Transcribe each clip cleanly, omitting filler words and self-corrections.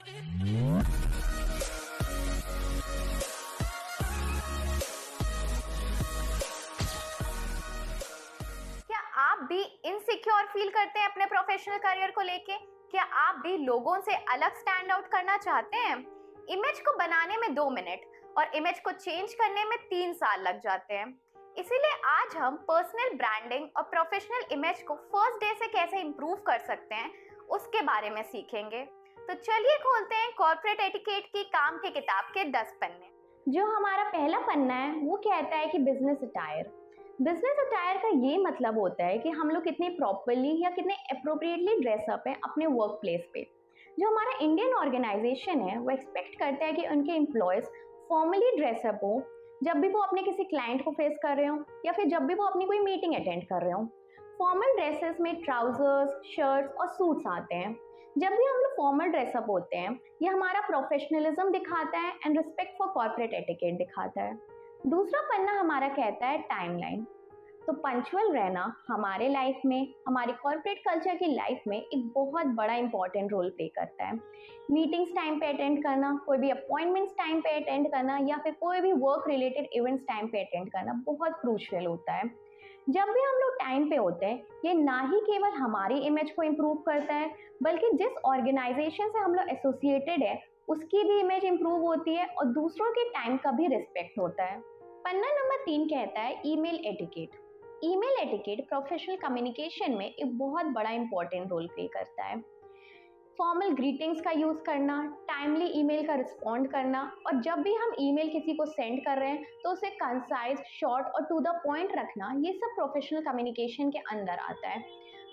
क्या आप भी इनसिक्योर फील करते हैं अपने प्रोफेशनल करियर को लेके? क्या आप भी लोगों से अलग स्टैंड आउट करना चाहते हैं? इमेज को बनाने में 2 मिनट और इमेज को चेंज करने में 3 साल लग जाते हैं। इसीलिए आज हम पर्सनल ब्रांडिंग और प्रोफेशनल इमेज को फर्स्ट डे से कैसे इंप्रूव कर सकते हैं उसके बारे में सीखेंगे। तो चलिए खोलते हैं कॉर्पोरेट एटिकेट की काम की किताब के 10 पन्ने। जो हमारा पहला पन्ना है वो कहता है कि बिजनेस अटायर। बिजनेस अटायर का ये मतलब होता है कि हम लोग कितने प्रॉपरली या कितने अप्रोप्रिएटली ड्रेसअप हैं अपने वर्क प्लेस पे। जो हमारा इंडियन ऑर्गेनाइजेशन है वो एक्सपेक्ट करता है कि उनके एम्प्लॉयज़ फॉर्मली ड्रेसअप हो जब भी वो अपने किसी क्लाइंट को फेस कर रहे हो या फिर जब भी वो अपनी कोई मीटिंग अटेंड कर रहे हो। फॉर्मल ड्रेसेस में ट्राउजर्स, शर्ट्स और सूट्स आते हैं। जब भी हम लोग फॉर्मल ड्रेसअप होते हैं ये हमारा प्रोफेशनलिज्म दिखाता है and respect for corporate etiquette दिखाता है। दूसरा पन्ना हमारा कहता है टाइमलाइन। तो पंक्चुअल रहना हमारे लाइफ में, हमारी कॉर्पोरेट कल्चर की लाइफ में एक बहुत बड़ा इंपॉर्टेंट रोल प्ले करता है। मीटिंग्स टाइम पे अटेंड करना, कोई भी अपॉइंटमेंट्स टाइम पे अटेंड करना या फिर कोई भी वर्क रिलेटेड इवेंट्स टाइम पे अटेंड करना बहुत क्रूशियल होता है। जब भी हम लोग टाइम पे होते हैं ये ना ही केवल हमारी इमेज को इम्प्रूव करता है बल्कि जिस ऑर्गेनाइजेशन से हम लोग एसोसिएटेड है उसकी भी इमेज इम्प्रूव होती है और दूसरों के टाइम का भी रिस्पेक्ट होता है। पन्ना नंबर 3 कहता है email etiquette. Email etiquette professional communication में एक बहुत बड़ा इंपॉर्टेंट रोल प्ले करता है। फॉर्मल ग्रीटिंग्स का यूज़ करना, टाइमली ईमेल का रिस्पॉन्ड करना और जब भी हम ईमेल किसी को सेंड कर रहे हैं तो उसे कंसाइज, शॉर्ट और टू द पॉइंट रखना, ये सब प्रोफेशनल कम्युनिकेशन के अंदर आता है।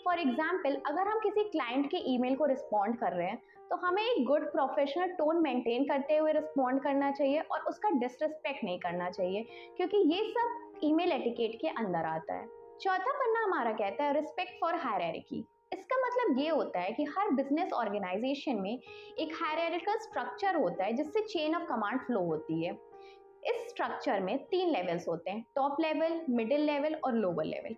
फॉर एग्जाम्पल, अगर हम किसी क्लाइंट के ईमेल को रिस्पॉन्ड कर रहे हैं तो हमें एक गुड प्रोफेशनल टोन मेंटेन करते हुए रिस्पॉन्ड करना चाहिए और उसका डिसरिस्पेक्ट नहीं करना चाहिए क्योंकि ये सब ईमेल एटिकेट के अंदर आता है। चौथा पन्ना हमारा कहता है रिस्पेक्ट फॉर हायरार्की। इसका मतलब ये होता है कि हर बिजनेस ऑर्गेनाइजेशन में एक हायरार्किकल स्ट्रक्चर होता है जिससे चेन ऑफ कमांड फ्लो होती है। इस स्ट्रक्चर में 3 लेवल्स होते हैं, टॉप लेवल, मिडिल लेवल और लोअर लेवल।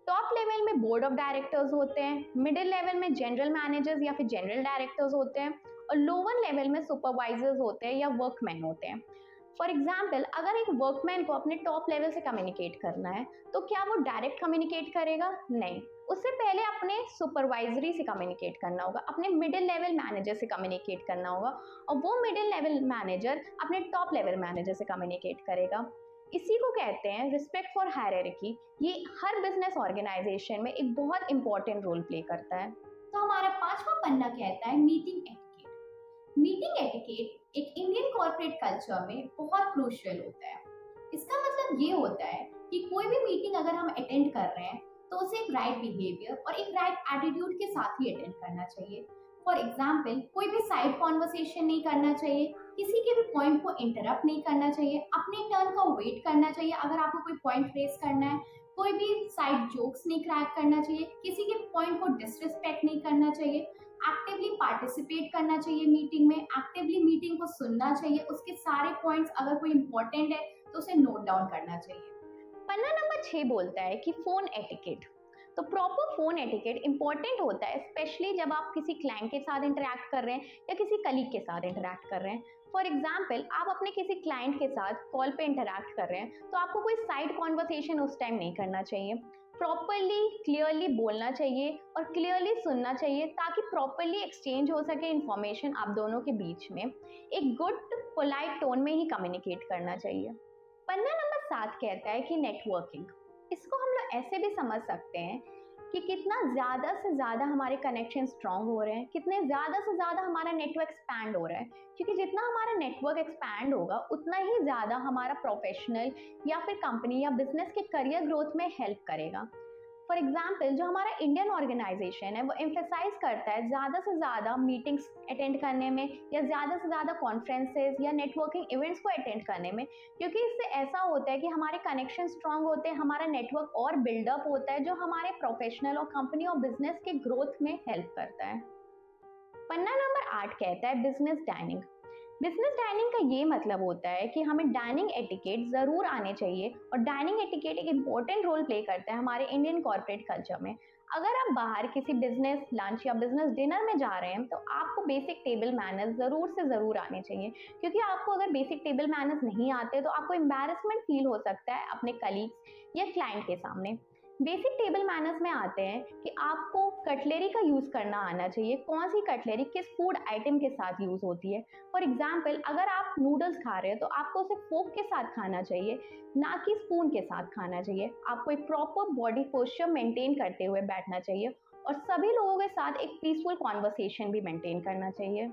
टॉप लेवल में बोर्ड ऑफ डायरेक्टर्स होते हैं, मिडिल लेवल में जनरल मैनेजर्स या फिर जनरल डायरेक्टर्स होते हैं और लोअर लेवल में सुपरवाइजर्स होते हैं या वर्कमैन होते हैं। फॉर एग्जाम्पल, अगर एक वर्कमैन को अपने टॉप लेवल से कम्युनिकेट करना है तो क्या वो डायरेक्ट कम्युनिकेट करेगा? नहीं, उससे पहले अपने सुपरवाइजरी से कम्युनिकेट करना होगा, अपने मिडिल लेवल मैनेजर से कम्युनिकेट करना होगा और वो मिडिल लेवल मैनेजर अपने टॉप लेवल मैनेजर से कम्युनिकेट करेगा। इसी को कहते हैं रिस्पेक्ट फॉर हायरार्की। ये हर बिजनेस ऑर्गेनाइजेशन में एक बहुत इंपॉर्टेंट रोल प्ले करता है। तो हमारा 5वां पन्ना कहता है मीटिंग एटिकेट। मीटिंग एटिकेट एक इंडियन कॉर्पोरेट कल्चर में बहुत क्रूशियल होता है। इसका मतलब ये होता है कि कोई भी मीटिंग अगर हम अटेंड कर रहे हैं तो उसे एक राइट बिहेवियर और एक राइट एटीट्यूड के साथ ही अटेंड करना चाहिए। फॉर एग्जाम्पल, कोई भी साइड कॉन्वर्सेशन नहीं करना चाहिए, किसी के भी पॉइंट को इंटरप्ट नहीं करना चाहिए, अपने टर्न का वेट करना चाहिए। अगर आपको कोई पॉइंट रेस करना है, कोई भी साइड जोक्स नहीं क्रैक करना चाहिए, किसी के पॉइंट को डिसरिस्पेक्ट नहीं करना चाहिए, एक्टिवली पार्टिसिपेट करना चाहिए मीटिंग में, एक्टिवली मीटिंग को सुनना चाहिए, उसके सारे पॉइंट्स अगर कोई इंपॉर्टेंट है तो उसे नोट डाउन करना चाहिए। पन्ना नंबर 6 बोलता है कि फोन एटिकेट। तो प्रॉपर फोन एटिकेट इंपॉर्टेंट होता है स्पेशली जब आप किसी क्लाइंट के साथ इंटरेक्ट कर रहे हैं या किसी कलीग के साथ इंटरेक्ट कर रहे हैं। फॉर एग्जाम्पल, आप अपने किसी क्लाइंट के साथ कॉल पे इंटरेक्ट कर रहे हैं तो आपको कोई साइड कॉन्वर्सेशन उस टाइम नहीं करना चाहिए। प्रॉपरली, क्लियरली बोलना चाहिए और क्लियरली सुनना चाहिए ताकि प्रॉपरली एक्सचेंज हो सके इंफॉर्मेशन आप दोनों के बीच में। एक गुड पोलाइट टोन में ही कम्युनिकेट करना चाहिए। पन्ना नंबर 7 कहता है कि नेटवर्किंग। इसको हम लोग ऐसे भी समझ सकते हैं कि कितना ज़्यादा से ज़्यादा हमारे कनेक्शन स्ट्रांग हो रहे हैं, कितने ज़्यादा से ज़्यादा हमारा नेटवर्क एक्सपैंड हो रहा है, क्योंकि जितना हमारा नेटवर्क एक्सपैंड होगा उतना ही ज़्यादा हमारा प्रोफेशनल या फिर कंपनी या बिजनेस के करियर ग्रोथ में हेल्प करेगा। फॉर एग्जाम्पल, जो हमारा इंडियन ऑर्गेनाइजेशन है वो एम्फेसाइज करता है ज़्यादा से ज़्यादा मीटिंग्स अटेंड करने में या ज़्यादा से ज़्यादा कॉन्फ्रेंसेज या नेटवर्किंग इवेंट्स को अटेंड करने में, क्योंकि इससे ऐसा होता है कि हमारे कनेक्शन स्ट्रांग होते हैं, हमारा नेटवर्क और बिल्डअप होता है जो हमारे प्रोफेशनल और कंपनी और बिजनेस के ग्रोथ में हेल्प करता है। पन्ना नंबर 8 कहता है बिजनेस डाइनिंग। बिजनेस डाइनिंग का ये मतलब होता है कि हमें डाइनिंग एटिकेट ज़रूर आने चाहिए और डाइनिंग एटिकेट एक इम्पॉर्टेंट रोल प्ले करता है हमारे इंडियन कॉर्पोरेट कल्चर में। अगर आप बाहर किसी बिजनेस लंच या बिजनेस डिनर में जा रहे हैं तो आपको बेसिक टेबल मैनर्स ज़रूर से ज़रूर आने चाहिए, क्योंकि आपको अगर बेसिक टेबल मैनर्स नहीं आते तो आपको एम्बैरेसमेंट फील हो सकता है अपने कलीग्स या क्लाइंट के सामने। बेसिक टेबल मैनर्स में आते हैं कि आपको कटलरी का यूज़ करना आना चाहिए, कौन सी कटलरी किस फूड आइटम के साथ यूज़ होती है। फॉर एग्जाम्पल, अगर आप नूडल्स खा रहे हैं तो आपको उसे फोक के साथ खाना चाहिए, ना कि स्पून के साथ खाना चाहिए। आपको एक प्रॉपर बॉडी पोस्चर मेंटेन करते हुए बैठना चाहिए और सभी लोगों के साथ एक पीसफुल कॉन्वर्सेशन भी मेंटेन करना चाहिए।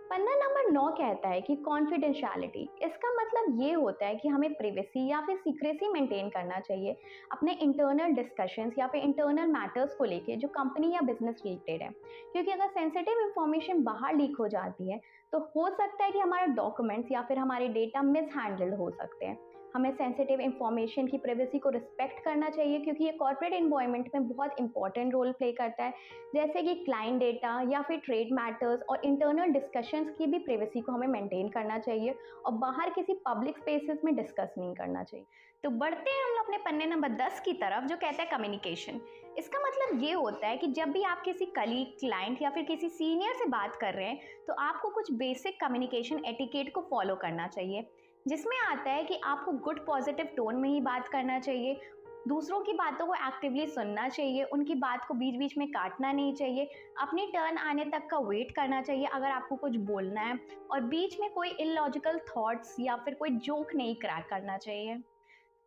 पन्ना नंबर 9 कहता है कि कॉन्फिडेंशियलिटी। इसका मतलब ये होता है कि हमें प्रिवेसी या फिर सीक्रेसी मेंटेन करना चाहिए अपने इंटरनल डिस्कशंस या फिर इंटरनल मैटर्स को लेके जो कंपनी या बिजनेस रिलेटेड है, क्योंकि अगर सेंसिटिव इंफॉर्मेशन बाहर लीक हो जाती है तो हो सकता है कि हमारे डॉक्यूमेंट्स या फिर हमारे डेटा मिसहैंडल्ड हो सकते हैं। हमें सेंसिटिव इंफॉर्मेशन की प्राइवेसी को रिस्पेक्ट करना चाहिए, क्योंकि ये कॉर्पोरेट एनवायरनमेंट में बहुत इंपॉर्टेंट रोल प्ले करता है, जैसे कि क्लाइंट डेटा या फिर ट्रेड मैटर्स और इंटरनल डिस्कशंस की भी प्राइवेसी को हमें मेंटेन करना चाहिए और बाहर किसी पब्लिक स्पेसेस में डिस्कस नहीं करना चाहिए। तो बढ़ते हैं हम लोग अपने पन्ने नंबर 10 की तरफ, जो कहता है कम्युनिकेशन। इसका मतलब ये होता है कि जब भी आप किसी कलीग, क्लाइंट या फिर किसी सीनियर से बात कर रहे हैं तो आपको कुछ बेसिक कम्युनिकेशन एटिकेट को फॉलो करना चाहिए, जिसमें आता है कि आपको गुड पॉजिटिव टोन में ही बात करना चाहिए, दूसरों की बातों को एक्टिवली सुनना चाहिए, उनकी बात को बीच बीच में काटना नहीं चाहिए, अपनी टर्न आने तक का वेट करना चाहिए अगर आपको कुछ बोलना है, और बीच में कोई इलॉजिकल थॉट्स या फिर कोई जोक नहीं क्रैक करना चाहिए।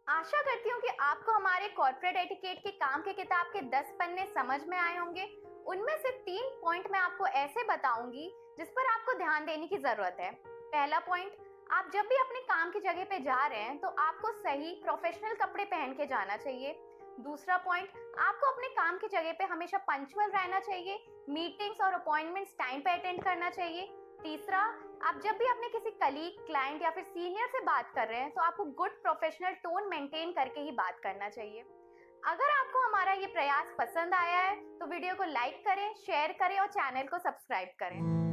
आशा करती हूँ कि आपको हमारे कॉर्पोरेट एटिकेट की काम की किताब के 10 पन्ने समझ में आए होंगे। उनमें से 3 पॉइंट मैं आपको ऐसे बताऊंगी जिस पर आपको ध्यान देने की जरूरत है। पहला पॉइंट, आप जब भी अपने काम की जगह पे जा रहे हैं तो आपको सही प्रोफेशनल कपड़े पहन के जाना चाहिए। दूसरा पॉइंट, आपको अपने काम की जगह पे हमेशा पंक्चुअल रहना चाहिए, मीटिंग्स और अपॉइंटमेंट्स टाइम पे अटेंड करना चाहिए। तीसरा, आप जब भी अपने किसी कलीग, क्लाइंट या फिर सीनियर से बात कर रहे हैं तो आपको गुड प्रोफेशनल टोन मेंटेन करके ही बात करना चाहिए। अगर आपको हमारा ये प्रयास पसंद आया है तो वीडियो को लाइक करें, शेयर करें और चैनल को सब्सक्राइब करें।